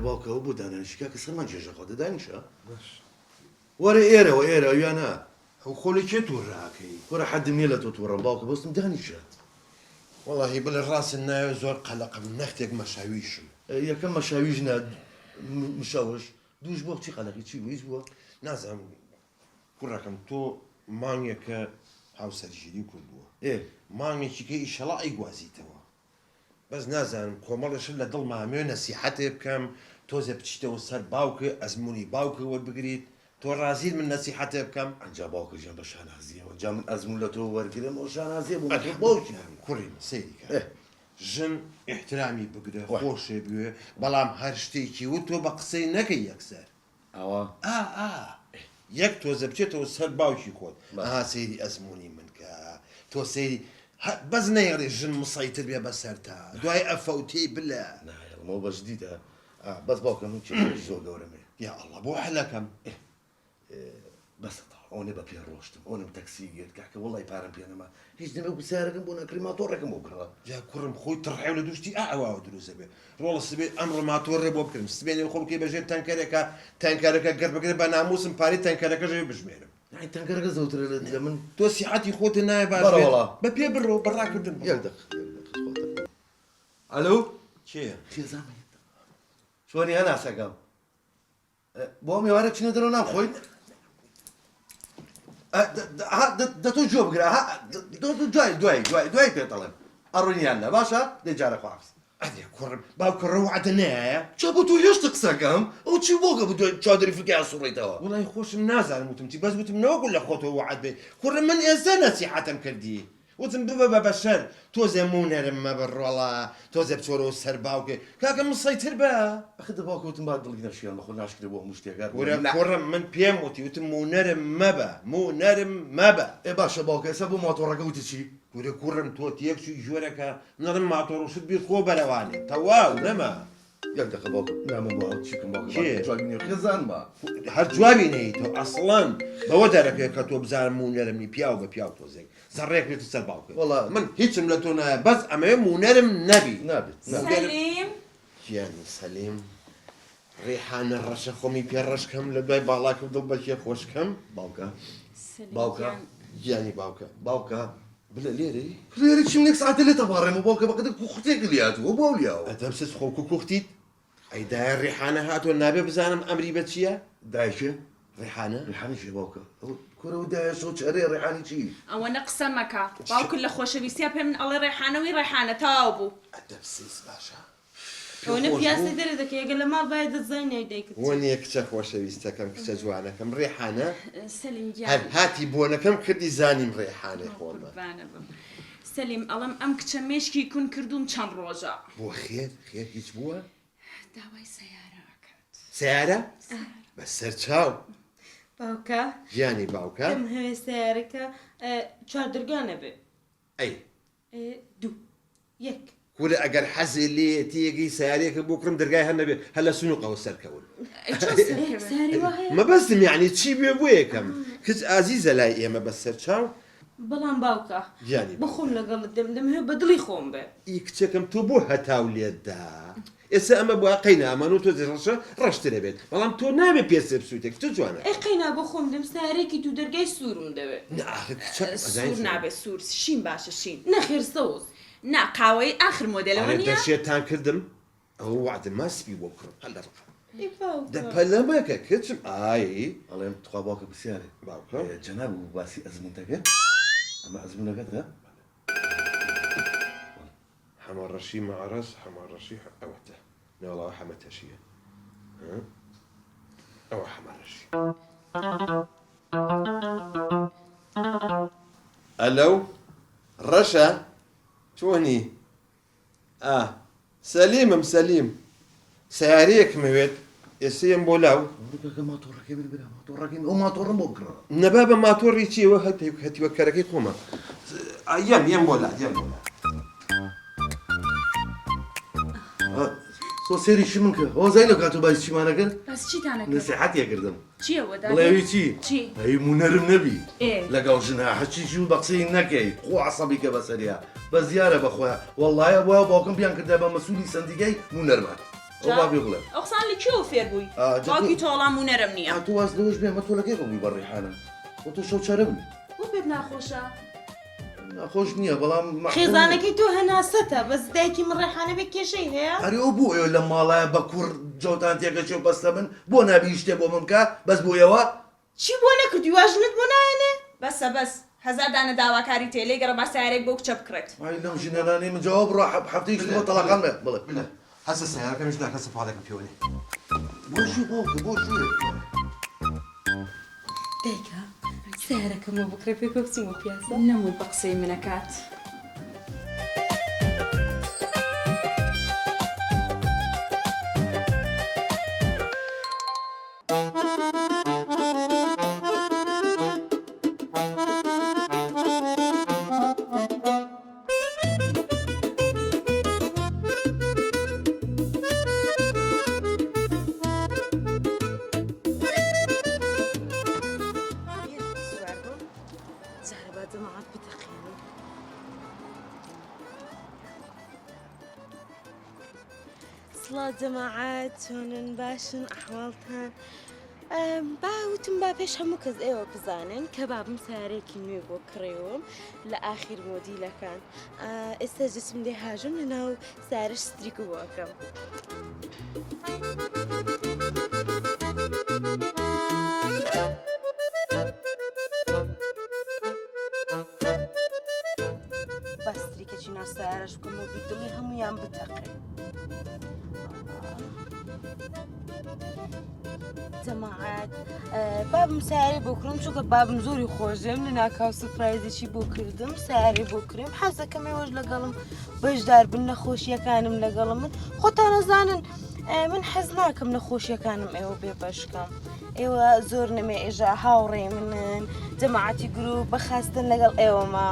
باوکەوە بۆ دانانیشتگا کە سەرمان جێژە خۆ دەدانیشە وەرە ئێرەوە ئێرە یانە ئەو خۆلێکێ تووڕاکەی وەرە حەدم نییە لە تۆ تووڕە باوکە بەستم دانیشە وەڵاهی بڵێ ڕاستن ناوێ زۆر قەلەقم نەختێک مەشاویشم یەکەم مەشاویش نە مشەوش دووش بۆ چی قەلەقی چی بوو هیچ بووە نازانم کوڕەکەم تۆ مانگێکە هاوسەرگیری کرد بووە مانگێکی کە ئیشەڵا ئەیگوازیتەوە بەس نازانم کۆمەڵەشت لە دڵ مامێ نەسیحەتێ بکەم تۆزێ بچیتەوە سەر باوکە ئەزمموی باوکە وەربگریت تۆ ڕازیل من نەسیحەتێ بکەم ئەنج باوکە ژیان بە شانازیەوە جا من ئەزمون لە تۆ وەرگرم ئەو شانازیە بۆ باوکی کوڕی سەیریکە ژن احترامی بگرە خۆشێ بوێ بەڵام هەر شتێکی و تۆ بە قسەی نەکەی یەکسەر ئەوە یەک تۆزە بچێتەوە سەر باوکی خۆت ئاها سەیری ئەزمموی من کە تۆ سەیری بەس نەیەڵێ ژن مسەیتر بێ بەسەر تا دوای ئەفەوتەی بلە نایڵمەوە بەشدیدە بەس باوکە من زۆر گەورەمێ یا ئەڵڵە بۆ حەلەکەم بەسە ئەوە بە پێ ڕۆشتم ئەوم تەکسی گرت کاکە وڵی پارەم پێ نەما هیچ دەمە بسیارەکەم بۆ نەکریماتۆڕێکم بۆ کڕە یا کوڕم خۆی تڕحێو لە دوشتی ئاواوە دروستە بێ ڕۆڵە سبێ ئەمڕۆ ماتۆڕێ بۆ بکرم سبێنێ خۆڵکی بەژێر تەنکەرێکە تەنکەرەکە گەر بگرێ بە ناموسم پاری تەنکەرەکە ژێ بژمێرم تەنکەرەکە زەوترە لە من تۆ سیحەتی خۆتە نایە باش بە پێ بڕۆ بەڕاکردن ئەلو چێ خێزانێت چۆنی هەناسەکەم بۆ میوارە چنە دەرەوە نامخۆیت دەتۆ جۆ بگرە دوای پێتەڵێن ئەڕوونیان نە باشە دەجارە خواحافظ ئەدێ کوڕم باوکە ڕەوعەتە نایە چا بۆ تۆ هێشتا قسەکەم ئەو چی بۆکە بۆ چادری فکیان سوڕیتەوە وڵای خۆشم نازانم وتم چی بەس وتم نەوەکو لە خۆتەوە وعد بێ کوڕم من ئێستا نەسیحەتم کردی وتم ببە بە بەشەر تۆزێ مونەرم مە بڕۆڵە تۆزێ بچۆرەوە سەر باوکێ کاکە مسەیتر بە ئەخدە باوکەوتم با دڵی نەشیان بەخۆ ناشکرێ بۆ هەموو شتێکات کوڕم من پێم وتی وتم مونەرم مەبە مونەرم مەبە ئێ باشە باوکە ئێستا بۆ ماتۆڕەکە وتی چی گورە کوڕم تۆ تێکچوی ژۆرەکە نەڕم ماتۆڕشت بیر خۆ بەرەوانێ تەواو نەما یەک دقە باوکە نامە بۆ چیکم باوکە خێزانمە هەر جوابی نەیتەوە ئەسڵەن بەوە دەرەکەی کە تۆ بزانم مونەرمی پیاو بە پیاو تۆزێک زەڕێک بێت سەر باوکە من هیچم لە تۆ نایە بەس ئەمەوێ مونەرم نەبی نابێت سەلیم گیانی سەلیم ڕێحانە ڕەشە خۆمی پێ ڕەشکەم لە دوای باڵاکە دڵ بەکێ خۆشکەم باوکە گیانی باوکە بلە لێرە چیم نێک ساعتە لێتە باڕێمە باوکە بەقەدە کوختێک لیاتوە بۆ لیاوە ئەدەمسس خۆکو کوختیت ئەیدای ڕێحانە هاتۆ نابێ بزانم ئەمری بە چییە دایشە ڕێحانە ڕێحانیشێ باوکە کورە و دایشە چەرێ ڕێحانی چی ئەوە نە قسە مەکە باوکن لە خۆشەویستیا پێ من ئەڵێ ڕێحانەوەی ڕێحانە تاو بوو ئەدەمسس باشە ئەوە پیاسی دەرە دەکە ئەگە لە ماڵ باید دەزانێ دایکت وەنیە کچە خۆشەویستەکەم کچە جوانەکەم ڕێحانە سەلیم هەر هاتی بۆنەکەم کردی زانیم ڕێحانە خۆمە سەلیم ئەڵم ئەم کچە مێشکی کون کردوم چەند ڕۆژە بۆ خێر هیچ بووە داوای سەیارە ئەکات سیارە بەسەر چاو باوکە ژیانی باوکە ئەم هەوێ سیارەکە چوار دەرگانە بێ ئەی دوو یەک کورە ئەگەر حەزێ لێتیەکەی سیارەیەکە بۆ کڕم دەرگای هەر نەبێ هەر لە سنووقەوە سەرکەون مەبەستم یعنی چی بێ بۆ یەکەم کچ ئازیزە لای ئێمە بەسەر چاو بەڵام باوکە گیانی بخۆم لەگەڵت دەم هەوێ بە دڵی خۆم بێ ئی کچەکەم تۆ بۆ هەتاو لێتدا ئێستا ئەمە بۆ قەی نامان و تۆ ڕەشە ڕەشترە بێت بەڵام تۆ نابێ پێسێ بسووتێک تۆ جوانە ئەی قەینا بە خۆم دەم سارێکی دوو دەرگای سوورم دەوێت سوور نابێت سوور شین باشە شین نەخێر سەوز نا قاوەی ئاخر مۆدلەوە نییە دەشێتان کردم ئەو وعدم ماسپی بۆ بکڕم هەر لە ڕقە ئەی باوکە دەپەلەمەکە کچم ئایی ئەڵێم تخوا باوکە بسیارێ باوکە جەناب و باسی ئەزمونتەکە ئەمە ئەزمونەکەتە حەمەڕەشی مەعرەز حەمەڕەشی ئەوەتە نێوەڵاوە حەمەتەشیە ئەوە حەمەڕەشی ئەلەو ڕەشە چۆنی سەلیمم سەلیم سیارەیەکمەوێت ئێسەیەم بۆ لاو ماتۆڕەکەی برا ماتۆڕەکەی ئەو ماتۆڕم بۆ بکڕە نەبا بە ماتۆڕی چیەوە هەتیوە کەرەکەی خۆمە یەم بۆ لا سۆ سێریشی من کرد ئەو زای لە کاتۆ باسی چیمانەکەن بەس چیتانە نسیحەتیە کردم چیەوە بڵێوی چی چی ئەی مونەرم نەبی لەگەڵ ژنە هەچیشی و بە قسەی نەکەی خۆ عەسەبیکە بەسەریا بە زیارە بەخۆیان وەڵایە وایە باوکم پیان کردە بە مەسوولی سندیگەی مونەرمان ئەو با بێڵێ ئەوقسان لە کێوە فێر بووی باوکی تۆڵام و نەرم نییە تو واز لەوەش بێ مە تۆ لەکەی ڕووی بە ڕیحانە بۆ تۆ شەو چارە بوو بۆ پێت ناخۆشە ناخۆش نییە بەڵام خێزانەکەی تۆ هەناسەتە بەس دایکی من ڕێحانە بێ کێشەی هەیە هەری ئەو بوو ئێوە لە ماڵایە بە کوڕ جەوتان تێکەچێ بەستە من بۆ نابی شتێ بۆ من بکە بەس بۆیەوە چی بۆ نەکردی واژنت بۆ نایەنێ بەسە بەس هەزار دانە داواکاری تێ لێگەڕە با سیارێک بۆ کچە بکرێت ئای لەم ژنانانی من جواب ڕۆ هەفتەیەک بۆ تەڵاقان بێ بڵێ بلە هەسە سیارەکەمیش ناکە سەپادەکەم پێوەنێ بۆ شوێ باوکە بۆ شوێ دایکە سیارەکەمە بکرێ پێ بچینەوە پیاسە نەموت بە قسەی منەکات سڵات جەماعەت چۆنن باشن ئەحواڵتان باوتم با پێش هەموو کەس ئێوە بزانن کە بابم سارێکی نوێ بۆ کڕێوم لە ئاخیر مۆدیلەکان ئێستا جسم لێ هاژم لە ناو سارش ستریک بۆکەم با ستریکێکی ناو سارەش بکەم و بیدڵی هەمویان بتەقێ جەماعەت بابم سیارێ بۆ کڕم چونکە بابم زۆری خۆشم لە ناکاو سوپرایزێکی بۆ کردم سیارێ بۆ کرێم حەزەکەم ئێوەش لەگەڵم بەشدار بن نەخۆشیەکانم لەگەڵم من خۆتان نەزانن من حەز ناکەم نەخۆشیەکانم ئێوە بێ بەشکەم ئێوە زۆر نەمێ ئێژە هاوڕێ منن جەماعەتی گروپ بەخاستن لەگەڵ ئێوەمە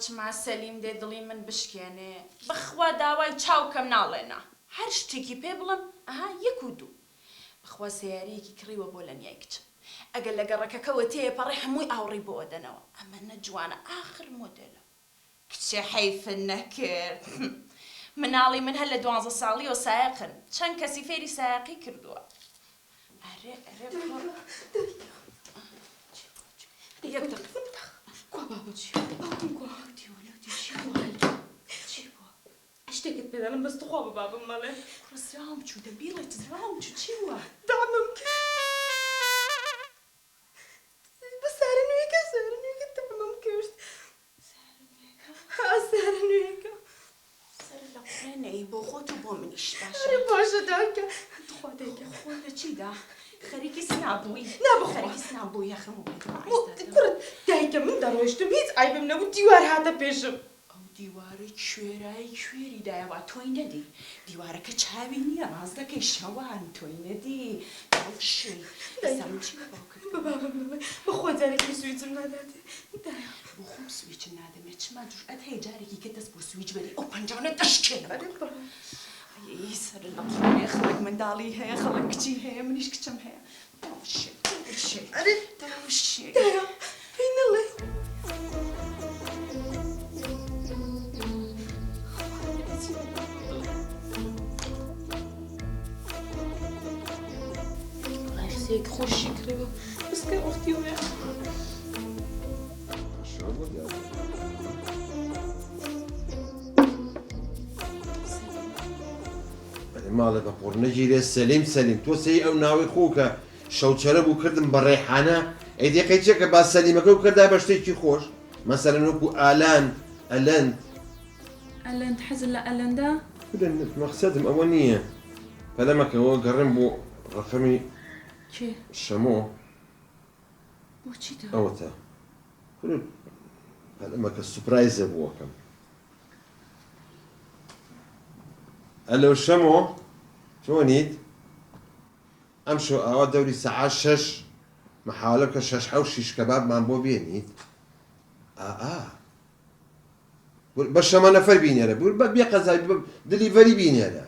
کوڕەچما سەلیم دێ دڵی من بشکێنێ بەخوا داوای چاوکەم ناڵێنا هەر شتێکی پێ بڵم ئەها یەک و دوو بەخوا سیارەیەکی کڕیوە بۆ لە نیای کچم ئەگەر لە گەڕەکەکەوە تێپەڕێ هەمووی ئاوڕی بۆ دەنەوە ئەمە نەجوانە ئاخر مۆدێلە کچێ حەیفن نەکرد مناڵی من هەر لە 12 ساڵیەوە سایقن چەند کەسی فێری سایقی کردووە ئەرێ یەک دقیقە کوا بابا چی شتێکت پێدانم بەست خوا بە بابم مەڵێ ڕزرام چوو دەبیڵێت زرام چوو چی وە دامم بە سارە نوێیەکە تەمەم کرد سارە نوێیەکە سەر لە قوڕێنەی بۆ خۆت و بۆ منیش باشە داکە خوا دەیکە خۆ لە چیدا خەریکی سنابووی خەریکی سنابووی یەخم و کوڕت دایکە من دەڕۆیشتم هیچ ئایبم نەبوو دیوار هاتە پێشم ئەو دیوارە کوێری دایەوە تۆی نەدی دیوارەکە چاوی نییە ڕاست دەکەی شەوان تۆی نەدی شوی دەسەم چی بە بابم بەخوا جارێکی سویچم ناداتێ بۆ خۆم سویچم نادەمێت چما جورئەت هەیە جارێکی کە دەست بۆ سویچ بەری ئەو پەنجانە دەشکێنە سەر لە قڕێ خەڵک منداڵی هەیە خەڵک کچی هەیە منیش کچم هەیە هینەڵێ قسەیەک خۆشی کڕێەوە بەسکە وەختی وەیە ماڵێ بە قوڕ نەگیرێ سەلیم تۆ سەی ئەو ناوی خۆکە شەوچەرە بوو کردم بە ڕێحانە ئەیدەکەی چێکە با سەلیمەکە و کردای بە شتێکی خۆش مەسەرەن وەکو ئالان ئەلەند ئەلەند حەزت لە ئەلەندە؟ مەقسەدم ئەوە نییە پەلەمەکەەوە گەڕم بۆ ڕەقەمی کێ؟ شەمۆ بۆچیتە؟ ئەوەتە پەلەمەکە سوپرایزە بووەکەم ئەلۆ شەمۆ چۆنیت؟ ئەم شۆ ئاوا دەوری سەعات 6 مەحاولە کە 6 کەبابمان بۆ بێنیت بە شەمە نەفەر بینێرە بە بێ قەزای دلیڤەری بینێرە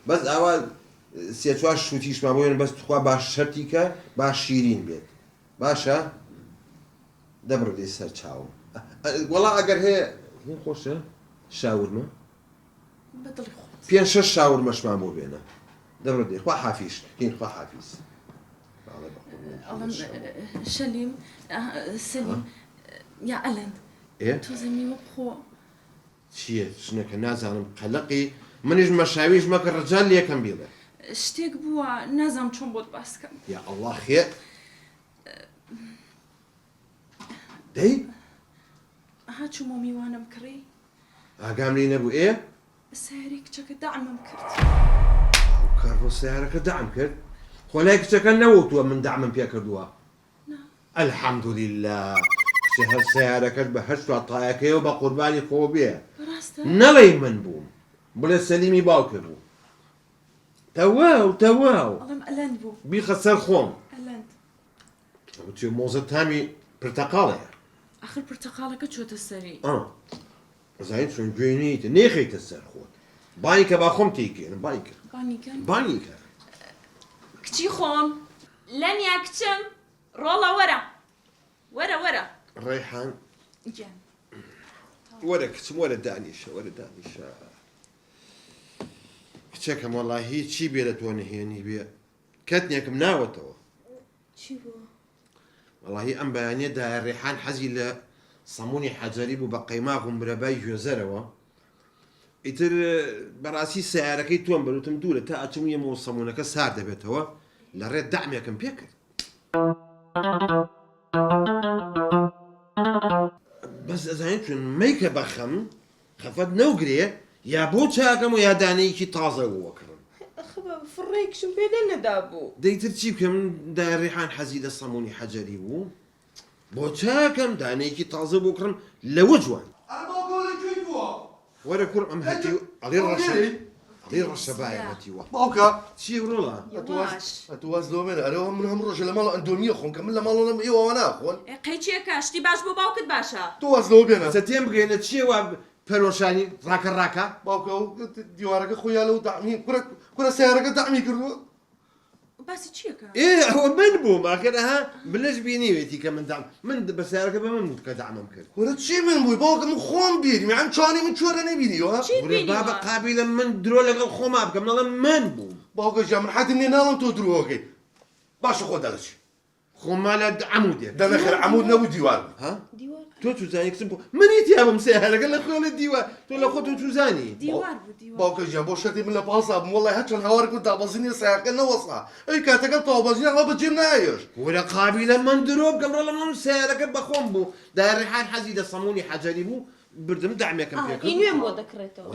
بەس ئاوا سێ چوار شوتیشمان بۆێن بەس تخوا باش شەرتی کە باش شیرین بێت باشە دەبڕدی سەر چاوم وەڵا ئەگەر هەیە خۆشە شاورمە بەدڵی خۆ 5-6 شاورمەشمان بۆ بێنە دەبڕدی خوا حافیش هین خوا حافیز شەلیم سەلیم یا ئەلەند تۆزە میوە بخۆ چییە شنەکە نازانم قەلەقی منیش مەشاویش مەکە ڕجال لێکم بێڵێ شتێک بووە نازام چۆن بۆت باسکەم یا ئەڵڵا خێر دەی هاچوومە میوانم کڕی ئاگام لێ نەبوو ئێ ساری کچەکە داعمم کرد کارۆ سیارەکە دام کرد خۆلای کچەکە نەوتووە من دامم پێ کردووە ئەلحەمدولیلا کچە هەر سیارەکەت بە هەر تایەکەیەوە بە قوربانی خۆ بێ ڕاستە نەڵێ من بووم بڵێ سەلیمی باوکە بوو تەواو ئەڵم ئەلەند بوو بیخە سەر خۆم ئەلەند چێ مۆزە تامی پرتەقاڵەیە ئاخر پرتەقاڵەکە چۆتە سەری زین چون گوێنیتە نێخیتە سەر خۆت بانیکە با خۆم تێکێنم بانیکە بانیکە کچی خۆم لەنیا کچم ڕۆڵە وەرە وەرە ڕێحان گیان وەرە کچم وەرە دانیشە کچەکەم وەڵاهی چی بێ لە تۆ نهێنی بێ کەتنێکم ناوەتەوە چی بوو؟ وەڵاهی ئەم بەیانێ دایە ڕێحان حەزی لە سەمونی حەجەری بوو بە قەیماغ و مرەبای گوێزەرەوە ئیتر بەڕاستی سیارەکەی تۆم بەروتم دوورە تا ئەچم یەمەوە سەمونەکە سار دەبێتەوە لە ڕێ دامێکم پێ کرد بەس ئەزانین چون مەیکە بەخەم خەفەت نەوگرێ یا بۆ چاکەم و یا دانەیەکی تازەوەکڕم فڕێکشم پێدە نەدابوو دەیتر چی بکەم دای ڕێحان حەزی لە سەمونی حەجەری بوو بۆ چاکەم دانەیەکی تازە بۆ کڕم لەوە جوان وەرە کوڕ ئەم هەتی ئەڵێ ڕەشەبایە هەتیوە باوکە چی ڕۆڵە ئەتواز لۆمێنە ئەرەوە من هەم ڕۆژە لە ماڵ ئەندۆمیە خۆن کە من لە ماڵەوەم ئێوە ناخۆن قەیچێکە شتی باش بۆ باوکت باشە تۆ واز لەوە بێنە تێم بگەینە چیەوە پەرۆشانی ڕاکە باوکە و دیوارەکە خۆیان لەو دامی کورە سیارەکە دامی کردووە باسی چیەکە؟ ئەوە من بووم ئاخرەها بلەش بینیوێتی کە من بە سیارەکە بە من کە دامم کرد وەرە چی من بووی باوکە من خۆم بیری میان چانی من چۆرە نەبینیوە بابە قابلە من درۆ لەگەڵ خۆما بکەم نەڵم من بووم باوکە ژە من حەدم لێ ناڵم تۆ درۆکەی باشە خۆ دەڵەچی خۆما لە عەمودێک دەنەخێر عەمود نەبوو دیوار تۆ توزانی کچم بوو منی تیابم سیارەکە لە خۆ لە دیوار تۆ لە خۆ تۆ توزانی دیوار بوو باوکە ژیان بۆ شەتی من لە پاسا بووم وەڵای هەرچەند هاوارێک و دابەزینی سیارەکە نەوەسا ئەی کاتەکە تاوبەزینە هەڵا بەجێم نایەش وەرە قابلە من درۆ بکەم ڕەڵە من سیارەکە بەخۆم بوو دای ڕێحان حەزی لە سەمونی حەجەری بوو بردم دامێکم پێ کرد نوێم بۆ دەکرێتەوە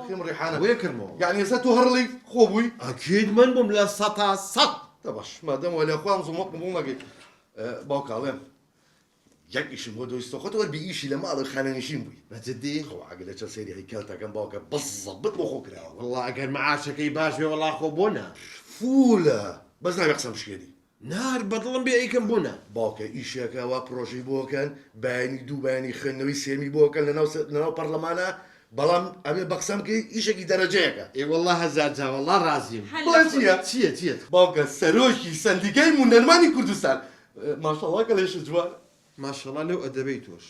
خێم ڕێحانە وێ کردمەوە یعنی ئێستا تۆ هەرڵی خۆ بووی ئەکید من بووم لە 100 باش مادەم وە لە خۆم زومەق بووم نەگەیت باوکاڵێم یەک ئیشم بۆ دۆیستە خۆت وەربی ئیشی لە ماڵ خانەنشین بووی بەجددی خۆ ئەگە لە چە سەیری هەیکەڵتەکەم باوکە بەزەبت بۆ خۆ کراوە والله ئەگەر مەعاشەکەی باش بێ وەڵا خۆ بۆنە فولە بەس ناوێ قسەم شکێنی نار بەدڵم بێ ئەیکەم بوونە باوکە ئیشێکەوە پرۆژەی بۆکەن بەیانی دوو بەیانی خوێندنەوەی سێمی بۆکەن لەناو پەرلەمانە بەڵام ئەمێ بە قسەم کە ئیشێکی دەرەجەیەکە ئێ والله هەزار جا والله ڕازیم چییە باوکە سەرۆکی سندیکای موندەرمانی کوردستان ماشەڵڵا کە لێش جوان ماشەڵڵا لەو ئەدەبەی تۆش